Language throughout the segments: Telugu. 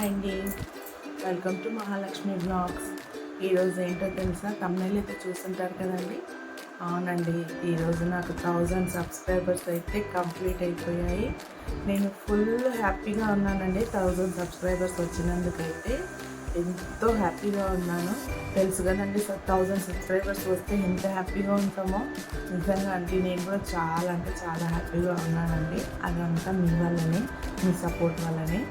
హాయ్ అండి, వెల్కమ్ టు మహాలక్ష్మి బ్లాగ్స్. ఈరోజు ఏంటో తెలుసా, తమ్ముళ్ళు అయితే చూస్తుంటారు కదండి. అవునండి, ఈరోజు నాకు 1000 సబ్స్క్రైబర్స్ అయితే కంప్లీట్ అయిపోయాయి. నేను ఫుల్ హ్యాపీగా ఉన్నానండి. 1000 సబ్స్క్రైబర్స్ వచ్చినందుకైతే ఎంతో హ్యాపీగా ఉన్నాను. తెలుసు కదండి, 1000 సబ్స్క్రైబర్స్ వస్తే ఎంత హ్యాపీగా ఉంటామో. నిజంగా అంటే నేను కూడా చాలా అంటే చాలా హ్యాపీగా ఉన్నానండి. అదంతా మీ వల్లనే, మీ సపోర్ట్ వల్లనే.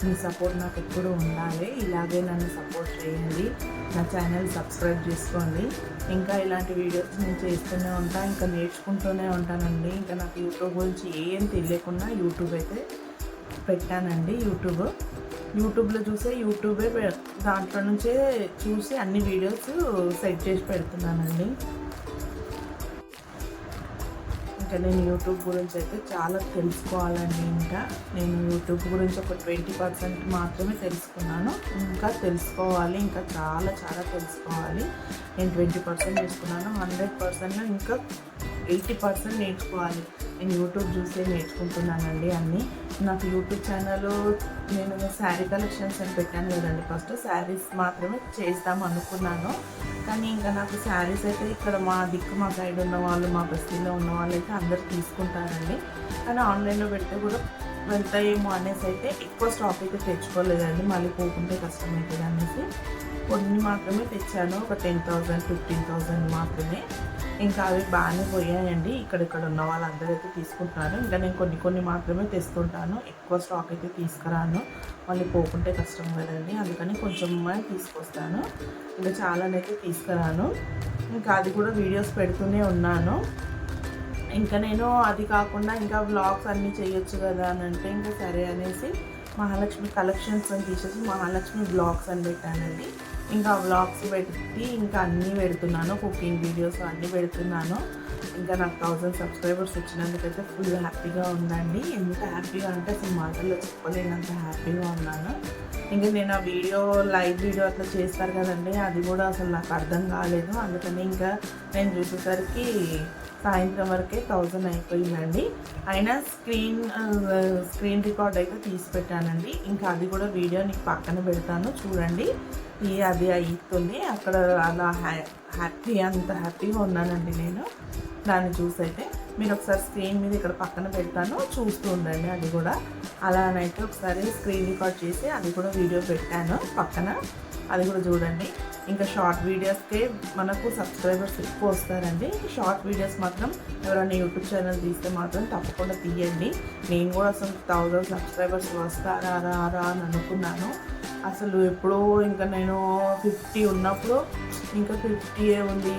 మీ సపోర్ట్ నాకు ఎప్పుడు ఉండాలి. ఇలాగే నన్ను సపోర్ట్ చేయండి. నా ఛానల్ సబ్స్క్రైబ్ చేసుకోండి. ఇంకా ఇలాంటి వీడియోస్ నేను చేస్తూనే ఉంటాను, ఇంకా నేర్చుకుంటూనే ఉంటానండి. ఇంకా నాకు యూట్యూబ్ గురించి ఏం తెలియకుండా యూట్యూబ్ అయితే పెట్టానండి. యూట్యూబ్లో చూసే దాంట్లో నుంచే చూసి అన్ని వీడియోస్ సెట్ చేసి పెడుతున్నానండి. ఇంకా నేను యూట్యూబ్ గురించి అయితే చాలా తెలుసుకోవాలండి. ఇంకా నేను యూట్యూబ్ గురించి ఒక 20% మాత్రమే తెలుసుకున్నాను. ఇంకా తెలుసుకోవాలి, ఇంకా చాలా చాలా తెలుసుకోవాలి. నేను 20% తెలుసుకున్నాను. 100%లో ఇంకా 80% నేర్చుకోవాలి. నేను యూట్యూబ్ చూసే నేర్చుకుంటున్నానండి అన్నీ. నాకు యూట్యూబ్ ఛానల్ నేను శారీ కలెక్షన్స్ అని పెట్టాను కదండి. ఫస్ట్ శారీస్ మాత్రమే చేద్దాం అనుకున్నాను. కానీ ఇంకా నాకు శారీస్ అయితే ఇక్కడ మా సైడ్ ఉన్న వాళ్ళు, మా బస్తీలో ఉన్న వాళ్ళు అయితే అందరు తీసుకుంటారండి. కానీ ఆన్లైన్లో పెడితే కూడా వెళ్తాయేమో అనేసి అయితే ఎక్కువ స్టాక్ అయితే తెచ్చుకోలేదండి. మళ్ళీ పోకుంటే కష్టమవుతుంది అనేసి కొన్ని మాత్రమే తెచ్చాను. ఒక 10,000 15,000 మాత్రమే. ఇంకా అవి బాగానే పోయాయండి. ఇక్కడిక్కడ ఉన్న వాళ్ళందరూ అయితే తీసుకుంటున్నారు. ఇంకా నేను కొన్ని మాత్రమే తెస్తుంటాను. ఎక్కువ స్టాక్ అయితే తీసుకురాను, మళ్ళీ పోకుంటే కష్టం కదండి. అందుకని కొంచెం తీసుకొస్తాను. ఇంకా చాలానైతే తీసుకురాను. ఇంకా అది కూడా వీడియోస్ పెడుతూనే ఉన్నాను. ఇంకా నేను అది కాకుండా ఇంకా వ్లాగ్స్ అన్నీ చేయొచ్చు కదా అని అంటే ఇంకా సరే అనేసి మహాలక్ష్మి కలెక్షన్స్ అని తీసేసి మహాలక్ష్మి బ్లాగ్స్ అని పెట్టానండి. ఇంకా వ్లాగ్స్ పెట్టి ఇంకా అన్నీ పెడుతున్నాను, కుకింగ్ వీడియోస్ అన్నీ పెడుతున్నాను. ఇంకా నాకు 1000 సబ్స్క్రైబర్స్ వచ్చినందుకైతే ఫుల్ హ్యాపీగా ఉందండి. ఎంత హ్యాపీగా అంటే అసలు మాటల్లో చెప్పలేనంత హ్యాపీగా ఉన్నాను. ఇంకా నేను ఆ లైవ్ వీడియో అట్లా చేస్తారు కదండి, అది కూడా అసలు నాకు అర్థం కాలేదు. అందుకని ఇంకా నేను చూసేసరికి సాయంత్రం వరకే 1000 అయిపోయిందండి. అయినా స్క్రీన్ రికార్డ్ అయితే తీసి పెట్టానండి. ఇంకా అది కూడా వీడియో నీకు పక్కన పెడతాను చూడండి. అది అవుతుంది అక్కడ. అలా అంత హ్యాపీగా ఉన్నానండి నేను. దాన్ని చూసైతే మీరు ఒకసారి స్క్రీన్ మీద ఇక్కడ పక్కన పెడతాను, చూస్తూ ఉండండి. అది కూడా అలానైతే ఒకసారి స్క్రీన్ రికార్డ్ చేసి అది కూడా వీడియో పెట్టాను పక్కన, అది కూడా చూడండి. ఇంకా షార్ట్ వీడియోస్కే మనకు సబ్స్క్రైబర్స్ ఎక్కువ వస్తారండి. షార్ట్ వీడియోస్ మాత్రం ఎవరైనా యూట్యూబ్ ఛానల్ తీస్తే మాత్రం తప్పకుండా తీయండి. నేను కూడా అసలు 1000 సబ్స్క్రైబర్స్ వస్తారా అని అనుకున్నాను. అసలు ఎప్పుడో ఇంకా నేను 50 ఉన్నప్పుడు ఇంకా 50 ఉంది.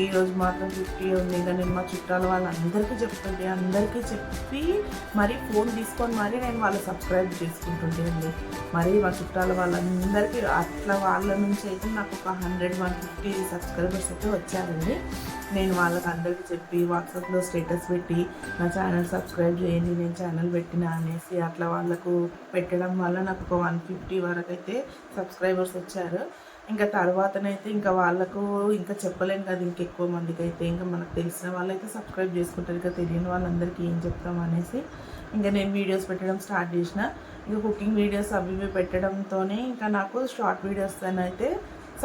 ఈరోజు మాత్రం 50 ఉంది. ఇంకా నేను మా చుట్టాల వాళ్ళందరికీ చెప్తుంటే, అందరికీ చెప్పి మరీ ఫోన్ తీసుకొని మరీ నేను వాళ్ళు సబ్స్క్రైబ్ చేసుకుంటుంటే అండి. మరి మా చుట్టాల వాళ్ళందరికీ అట్లా వాళ్ళ నుంచి అయితే నాకు ఒక 150 సబ్స్క్రైబర్స్ అయితే వచ్చారండి. నేను వాళ్ళకి అందరికీ చెప్పి వాట్సాప్లో స్టేటస్ పెట్టి నా ఛానల్ సబ్స్క్రైబ్ చేయండి, నేను ఛానల్ పెట్టినా అనేసి అట్లా వాళ్ళకు పెట్టడం వల్ల నాకు ఒక 150 వరకు అయితే సబ్స్క్రైబర్స్ వచ్చారు. ఇంకా తర్వాతనైతే ఇంకా వాళ్ళకు ఇంకా చెప్పలేం కదా, ఇంకెక్కువ మందికి అయితే ఇంకా మనకు తెలిసిన వాళ్ళైతే సబ్స్క్రైబ్ చేసుకుంటారు. ఇంకా తెలియని వాళ్ళందరికీ ఏం చెప్తాం అనేసి ఇంకా నేను వీడియోస్ పెట్టడం స్టార్ట్ చేసిన. ఇంకా కుకింగ్ వీడియోస్ అవి ఇవి పెట్టడంతోనే ఇంకా నాకు షార్ట్ వీడియోస్ అయితే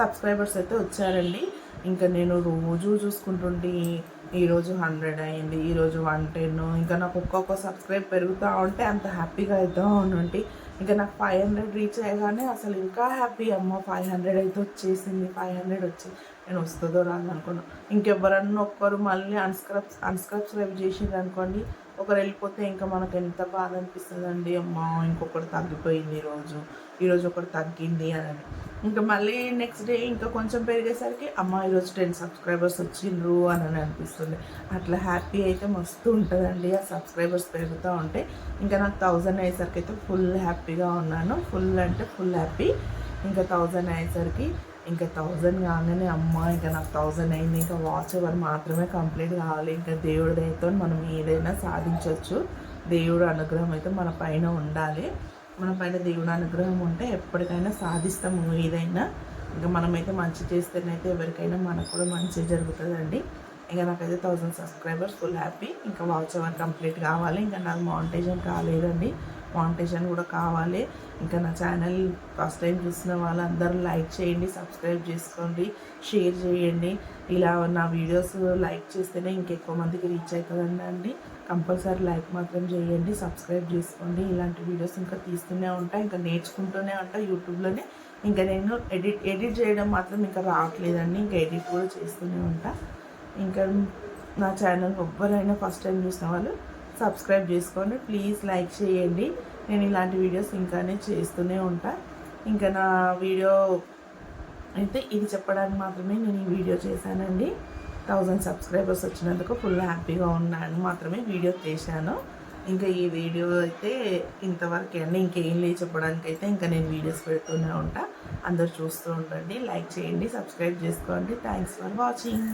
సబ్స్క్రైబర్స్ అయితే వచ్చారండి. ఇంకా నేను రోజు చూసుకుంటుంటే ఈరోజు 100 అయింది, ఈరోజు 110. ఇంకా నాకు ఒక్కొక్క సబ్స్క్రైబ్ పెరుగుతూ ఉంటే అంత హ్యాపీగా అవుతూ ఉండి ఇంకా నాకు 500 రీచ్ అయ్యగానే అసలు ఇంకా హ్యాపీ. అమ్మ 500 అయితే వచ్చేసింది, 500 వచ్చి నేను వస్తుందో రాదు అనుకున్నాను. ఇంకెవరన్నా ఒక్కరు మళ్ళీ అన్సబ్స్క్రైబ్ చేసింది అనుకోండి, ఒకరు వెళ్ళిపోతే ఇంకా మనకు ఎంత బాధ అనిపిస్తుందండి. అమ్మ ఇంకొకటి తగ్గిపోయింది, ఈరోజు ఒకటి తగ్గింది అని. ఇంకా మళ్ళీ నెక్స్ట్ డే ఇంకా కొంచెం పెరిగేసరికి అమ్మ ఈరోజు 10 సబ్స్క్రైబర్స్ వచ్చిండ్రు అని అనిపిస్తుంది. అట్లా హ్యాపీ అయితే మస్తు ఉంటుందండి ఆ సబ్స్క్రైబర్స్ పెరుగుతూ ఉంటే. ఇంకా నాకు 1000 అయ్యేసరికి అయితే ఫుల్ హ్యాపీగా ఉన్నాను. ఫుల్ అంటే ఫుల్ హ్యాపీ. ఇంకా 1000 అయ్యేసరికి ఇంకా 1000 కాగానే అమ్మ ఇంకా నాకు 1000 అయింది, ఇంకా వాచ్ ఓవర్ మాత్రమే కంప్లీట్ కావాలి. ఇంకా దేవుడి దయతో మనం ఏదైనా సాధించవచ్చు. దేవుడు అనుగ్రహం అయితే మన పైన ఉండాలి. మన పైన దేవుడు అనుగ్రహం ఉంటే ఎప్పటికైనా సాధిస్తాము ఏదైనా. ఇంకా మనమైతే మంచి చేస్తేనైతే ఎవరికైనా మనకు కూడా మంచి జరుగుతుందండి. ఇంకా నాకైతే 1000 సబ్స్క్రైబర్స్ ఫుల్ హ్యాపీ. ఇంకా వాచ్ ఓవర్ కంప్లీట్ కావాలి. ఇంకా నాకు మానిటైజేషన్ కాలేదండి. మానిటైజేషన్ కూడా కావాలి. ఇంకా నా ఛానల్ ఫస్ట్ టైం చూసిన వాళ్ళందరూ లైక్ చేయండి, సబ్స్క్రైబ్ చేసుకోండి, షేర్ చేయండి. ఇలా నా వీడియోస్ లైక్ చేస్తేనే ఇంకెక్కువ మందికి రీచ్ అవుతుందండి. కంపల్సరీ లైక్ మాత్రం చేయండి, సబ్స్క్రైబ్ చేసుకోండి. ఇలాంటి వీడియోస్ ఇంకా తీస్తూనే ఉంటా, ఇంకా నేర్చుకుంటూనే ఉంటా యూట్యూబ్లోనే. ఇంకా నేను ఎడిట్ చేయడం మాత్రం ఇంకా రావట్లేదండి, ఇంకా ఎడిట్ కూడా చేస్తూనే ఉంటా. ఇంకా నా ఛానల్ ఎవ్వరైనా ఫస్ట్ టైం చూసిన వాళ్ళు సబ్స్క్రైబ్ చేసుకోండి, ప్లీజ్ లైక్ చేయండి. నేను ఇలాంటి వీడియోస్ ఇంకానే చేస్తూనే ఉంటా. ఇంకా నా వీడియో అయితే ఇది చెప్పడానికి మాత్రమే నేను ఈ వీడియో చేశానండి. 1000 సబ్స్క్రైబర్స్ వచ్చినందుకు ఫుల్ హ్యాపీగా ఉన్నాను మాత్రమే వీడియో చేశాను. ఇంకా ఈ వీడియో అయితే ఇంతవరకే అండి, ఇంకేం లేదు చెప్పడానికి. అయితే ఇంకా నేను వీడియోస్ పెడుతూనే ఉంటా, అందరు చూస్తూ ఉండండి, లైక్ చేయండి, సబ్స్క్రైబ్ చేసుకోండి. Thanks for watching.